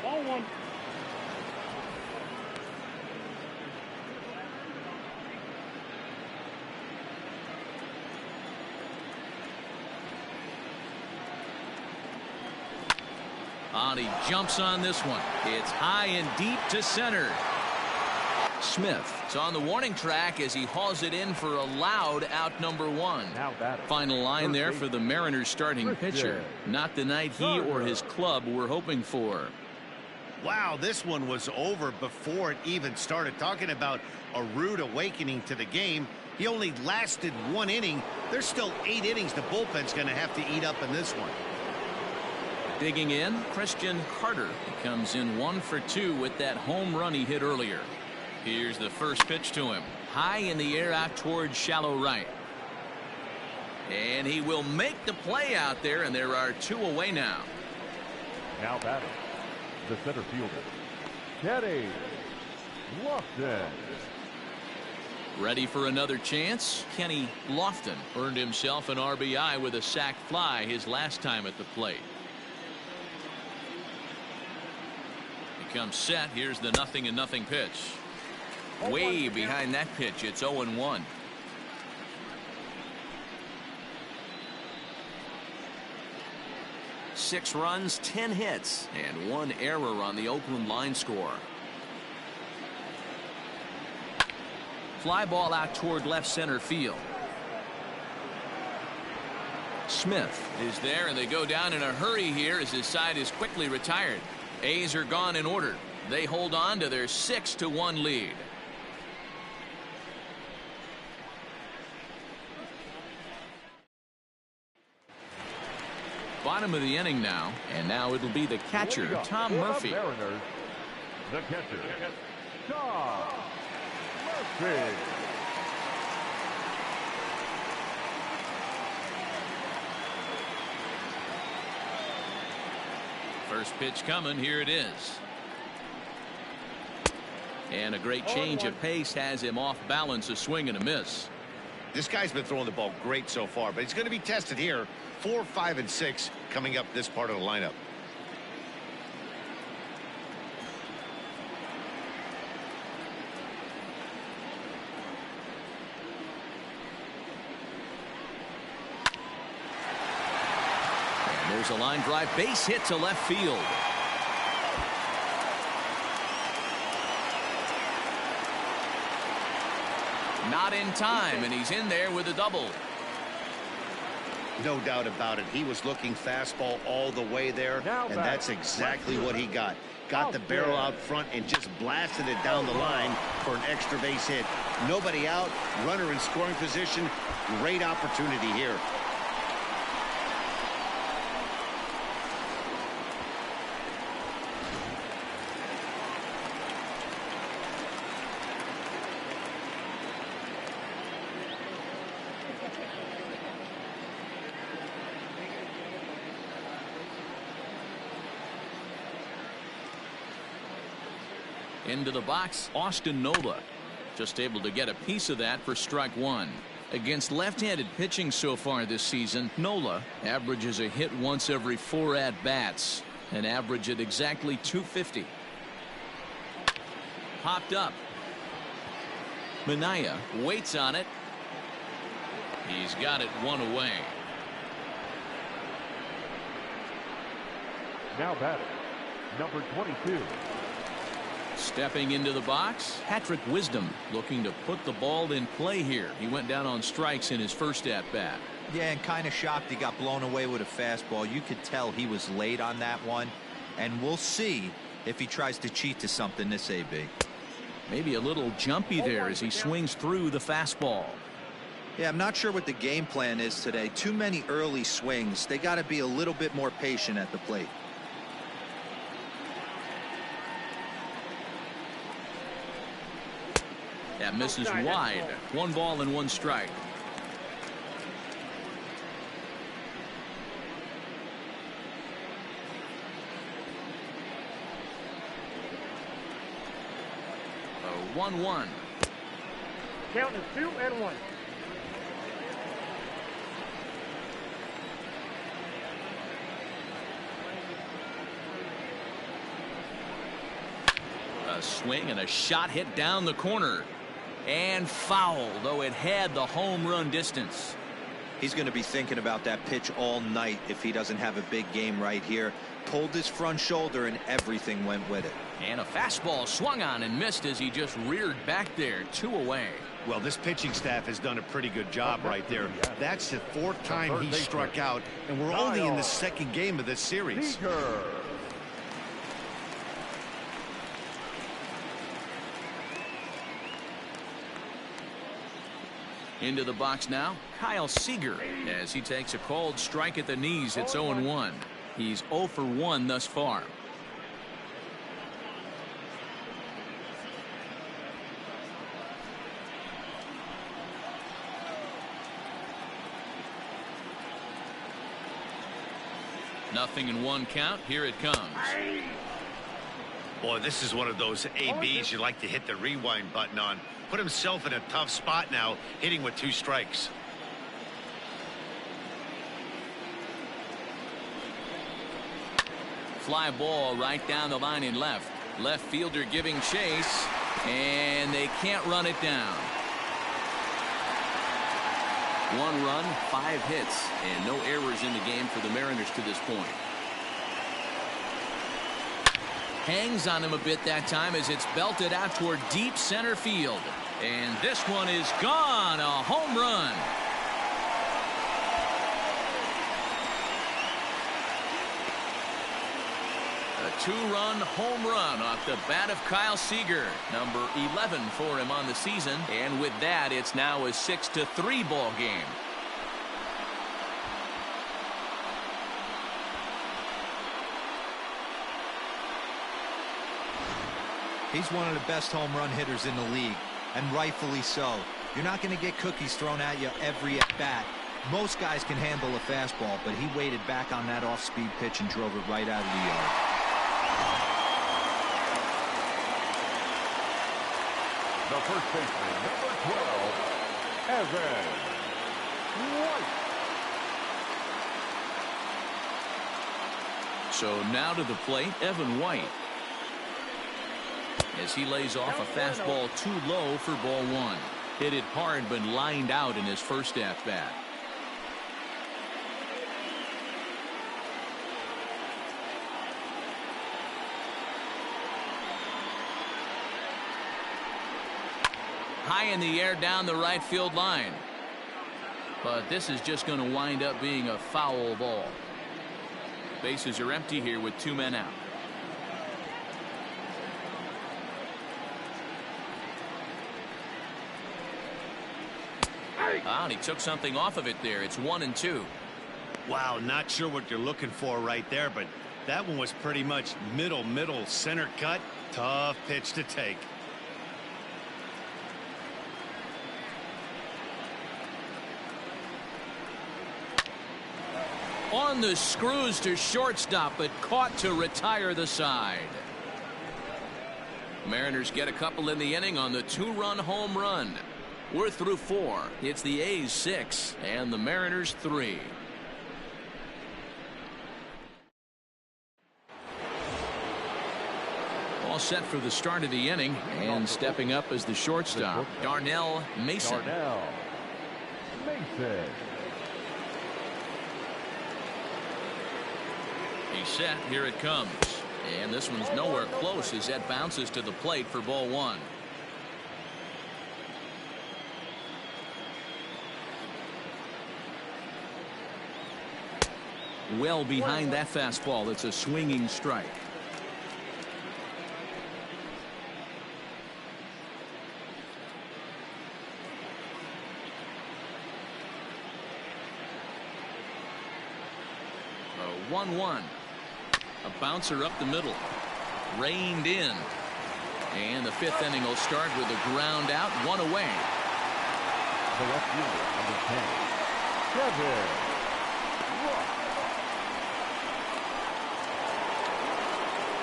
He jumps on this one. It's high and deep to center. Smith is on the warning track as he hauls it in for a loud out number 1. Final line there for the Mariners starting pitcher. Not the night he or his club were hoping for. Wow, this one was over before it even started. Talking about a rude awakening to the game. He only lasted 1 inning. There's still 8 innings the bullpen's going to have to eat up in this one. Digging in, Christian Carter. He comes in 1 for 2 with that home run he hit earlier. Here's the first pitch to him. High in the air out towards shallow right. And he will make the play out there, and there are 2 away now. Now batting, the center fielder, Kenny Lofton. Ready for another chance? Kenny Lofton earned himself an RBI with a sac fly his last time at the plate. He comes set. Here's the 0-0 pitch. Way behind that pitch. It's 0-1. Six runs, 10 hits, and 1 error on the Oakland line score. Fly ball out toward left center field. Smith is there, and they go down in a hurry here as his side is quickly retired. A's are gone in order. They hold on to their 6-1 lead. Bottom of the inning now, and now it'll be the catcher, Tom Murphy. Mariners, the catcher, Tom Murphy. First pitch coming. Here it is. And a great change of pace has him off balance, a swing and a miss. This guy's been throwing the ball great so far, but he's going to be tested here. 4, 5, and 6 coming up this part of the lineup. And there's a line drive, base hit to left field. Not in time, and he's in there with a double. No doubt about it. He was looking fastball all the way there, and that's exactly what he got. Got the barrel out front and just blasted it down the line for an extra base hit. Nobody out, runner in scoring position. Great opportunity here. Into the box, Austin Nola. Just able to get a piece of that for strike one. Against left-handed pitching so far this season, Nola averages a hit once every 4 at-bats. An average at exactly 250. Popped up. Minaya waits on it. He's got it 1 away. Now batting, number 22. Stepping into the box, Patrick Wisdom looking to put the ball in play here. He went down on strikes in his first at-bat. Yeah, and kind of shocked he got blown away with a fastball. You could tell he was late on that one, and we'll see if he tries to cheat to something this AB. Maybe a little jumpy there as he swings through the fastball. Yeah, I'm not sure what the game plan is today. Too many early swings. They got to be a little bit more patient at the plate. That misses wide. 1 ball and 1 strike. A 1-1. Count is 2-1. A swing and a shot hit down the corner. And foul, though it had the home run distance. He's going to be thinking about that pitch all night if he doesn't have a big game right here. Pulled his front shoulder and everything went with it. And a fastball swung on and missed as he just reared back there. 2 away. Well, this pitching staff has done a pretty good job right there. That's the 4th time he struck out, and we're only in the 2nd game of this series. Seeger. Into the box now, Kyle Seeger, as he takes a called strike at the knees. It's 0-1. He's 0 for 1 thus far. Nothing in 1 count. Here it comes. Boy, this is one of those ABs you like to hit the rewind button on. Put himself in a tough spot now, hitting with 2 strikes. Fly ball right down the line in left. Left fielder giving chase, and they can't run it down. 1 run, 5 hits, and no errors in the game for the Mariners to this point. Hangs on him a bit that time as it's belted out toward deep center field. And this one is gone. A home run. A 2-run home run off the bat of Kyle Seeger. Number 11 for him on the season. And with that, it's now a 6-3 ball game. He's one of the best home run hitters in the league, and rightfully so. You're not going to get cookies thrown at you every at bat. Most guys can handle a fastball, but he waited back on that off-speed pitch and drove it right out of the yard. The first baseman, number 12, Evan White. So now to the plate, Evan White, as he lays off a fastball too low for ball 1. Hit it hard but lined out in his first at bat. High in the air down the right field line. But this is just going to wind up being a foul ball. Bases are empty here with 2 men out. And he took something off of it there. It's 1-2. Wow, not sure what you're looking for right there, but that one was pretty much middle center cut. Tough pitch to take. On the screws to shortstop, but caught to retire the side. Mariners get a couple in the inning on the 2-run home run. We're through 4. It's the A's 6 and the Mariners 3. All set for the start of the inning, and stepping up as the shortstop, Darnell Mason. He's set. Here it comes. And this one's nowhere close as that bounces to the plate for ball 1. Well behind that fastball. It's a swinging strike. A 1-1. A bouncer up the middle. Reined in. And the 5th inning will start with a ground out, 1 away. The left fielder, number 10, Kevin.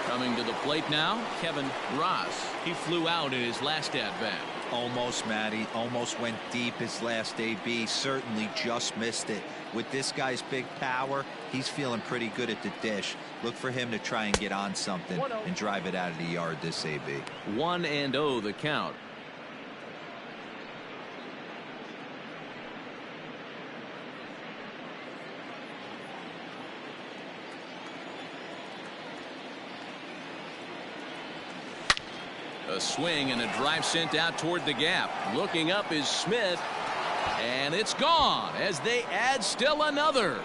Coming to the plate now, Kevin Ross. He flew out in his last at-bat. Almost, Matty. Almost went deep his last AB. Certainly just missed it. With this guy's big power, he's feeling pretty good at the dish. Look for him to try and get on something and drive it out of the yard this AB. 1-0 the count. A swing and a drive sent out toward the gap. Looking up is Smith, and it's gone as they add still another.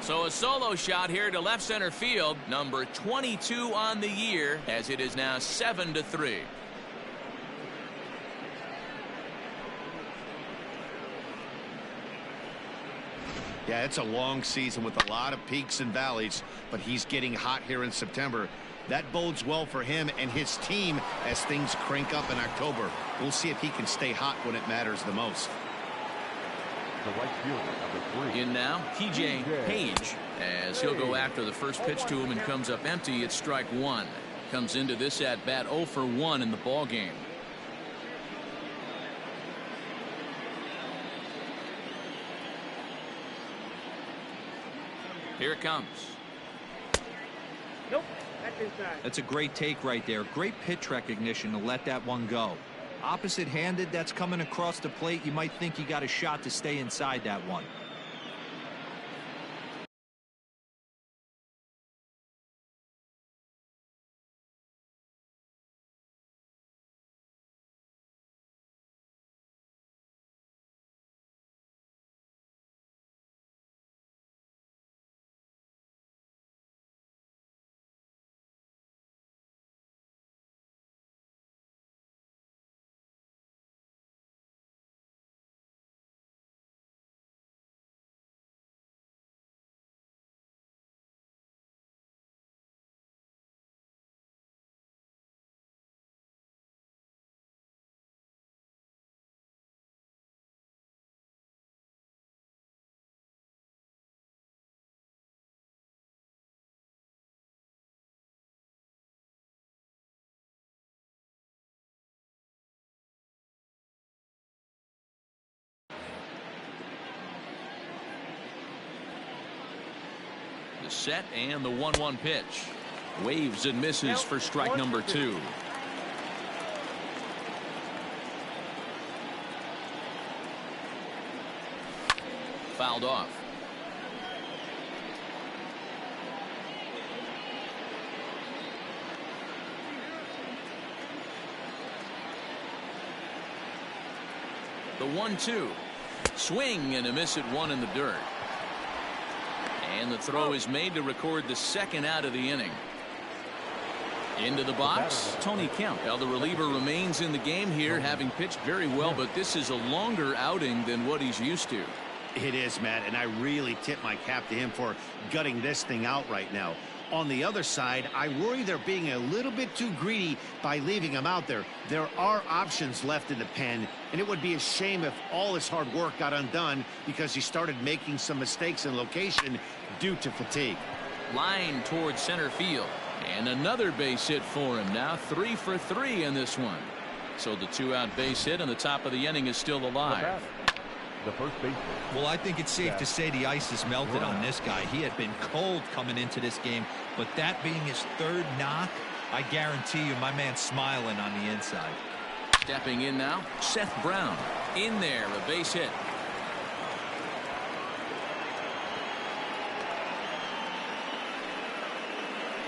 So a solo shot here to left center field, number 22 on the year, as it is now 7-3. Yeah, it's a long season with a lot of peaks and valleys, but he's getting hot here in September. That bodes well for him and his team as things crank up in October. We'll see if he can stay hot when it matters the most. the right fielder, number 3. In now, P.J. Page, as he'll go after the first pitch to him and comes up empty. It's strike one. Comes into this at bat 0 for 1 in the ball game. Here it comes. Nope, that's inside. That's a great take right there. Great pitch recognition to let that one go. Opposite-handed, that's coming across the plate. You might think you got a shot to stay inside that one. The set and the 1-1 pitch. Waves and misses for strike number 2. Fouled off. The 1-2. Swing and a miss at 1 in the dirt. And the throw is made to record the second out of the inning. Into the box, Tony Kemp. Well, the reliever remains in the game here, having pitched very well, but this is a longer outing than what he's used to. It is, Matt, and I really tip my cap to him for gutting this thing out right now. On the other side, I worry they're being a little bit too greedy by leaving him out there. There are options left in the pen, and it would be a shame if all his hard work got undone because he started making some mistakes in location due to fatigue. Line towards center field, and another base hit for him. Now 3 for 3 in this one. So the 2-out base hit on the top of the inning is still alive. The first baseman. Well, I think it's safe to say the ice is melted on this guy. He had been cold coming into this game, but that being his third knock, I guarantee you my man's smiling on the inside. Stepping in now, Seth Brown. In there, a base hit.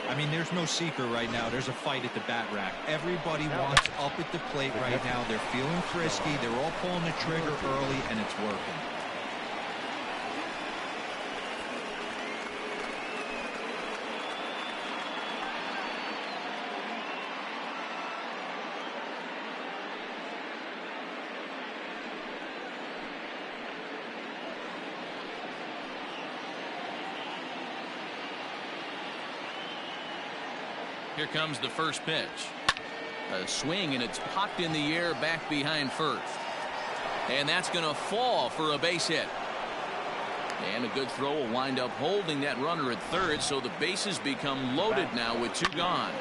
I mean, there's no secret right now. There's a fight at the bat rack. Everybody wants up at the plate right now. They're feeling frisky. They're all pulling the trigger early, and it's working. Here comes the first pitch. A swing, and it's popped in the air back behind first. And that's going to fall for a base hit. And a good throw will wind up holding that runner at third, so the bases become loaded now with 2 gone.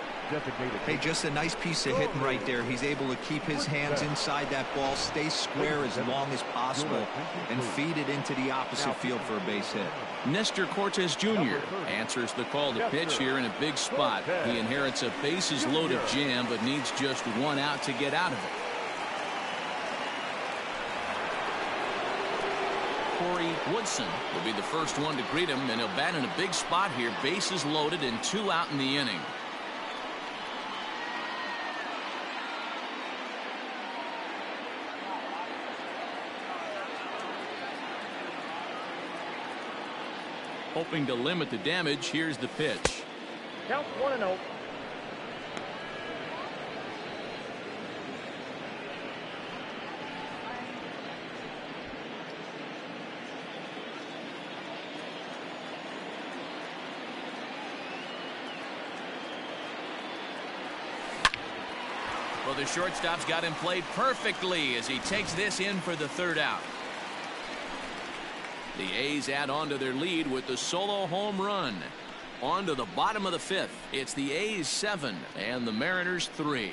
Hey, just a nice piece of hitting right there. He's able to keep his hands inside that ball, stay square as long as possible, and feed it into the opposite field for a base hit. Nestor Cortes Jr. answers the call to pitch here in a big spot. He inherits a bases loaded jam, but needs just 1 out to get out of it. Corey Woodson will be the first one to greet him, and he'll bat in a big spot here. Bases loaded and 2 out in the inning. Hoping to limit the damage, here's the pitch. Count 1-0. Well, the shortstop's got him played perfectly as he takes this in for the 3rd out. The A's add on to their lead with the solo home run. On to the bottom of the 5th. It's the A's 7 and the Mariners 3.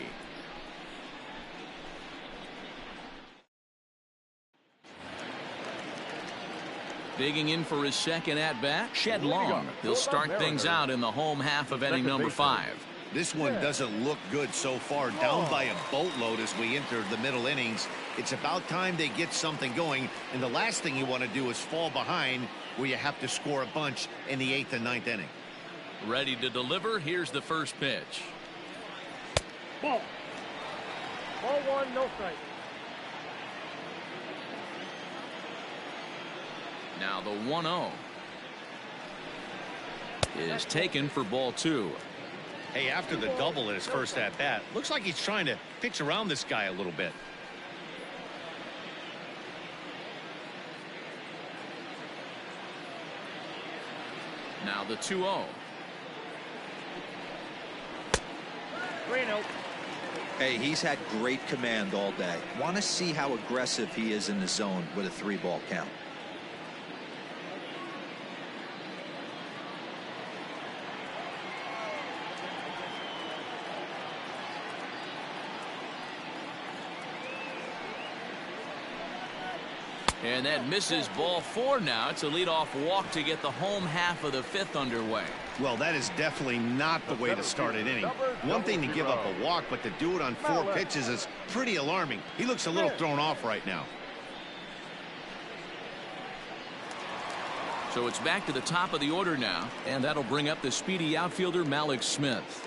Digging in for his second at-bat, Shed Long. He'll start things out in the home half of inning number 5. This one doesn't look good so far. Down by a boatload as we enter the middle innings. It's about time they get something going. And the last thing you want to do is fall behind where you have to score a bunch in the 8th and 9th inning. Ready to deliver. Here's the first pitch. Ball. Ball 1, no strike. Now the 1-0 is taken for ball 2. Hey, after the double in his first at-bat, looks like he's trying to pitch around this guy a little bit. Now the 2-0. 3-0. Hey, he's had great command all day. Want to see how aggressive he is in the zone with a 3-ball count. And that misses ball 4 now. It's a leadoff walk to get the home half of the 5th underway. Well, that is definitely not the way to start an inning. One thing to give up a walk, but to do it on 4 pitches is pretty alarming. He looks a little thrown off right now. So it's back to the top of the order now, and that'll bring up the speedy outfielder Malik Smith.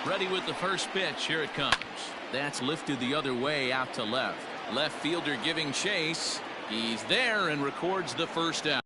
Ready with the first pitch. Here it comes. That's lifted the other way out to left. Left fielder giving chase. He's there and records the first out.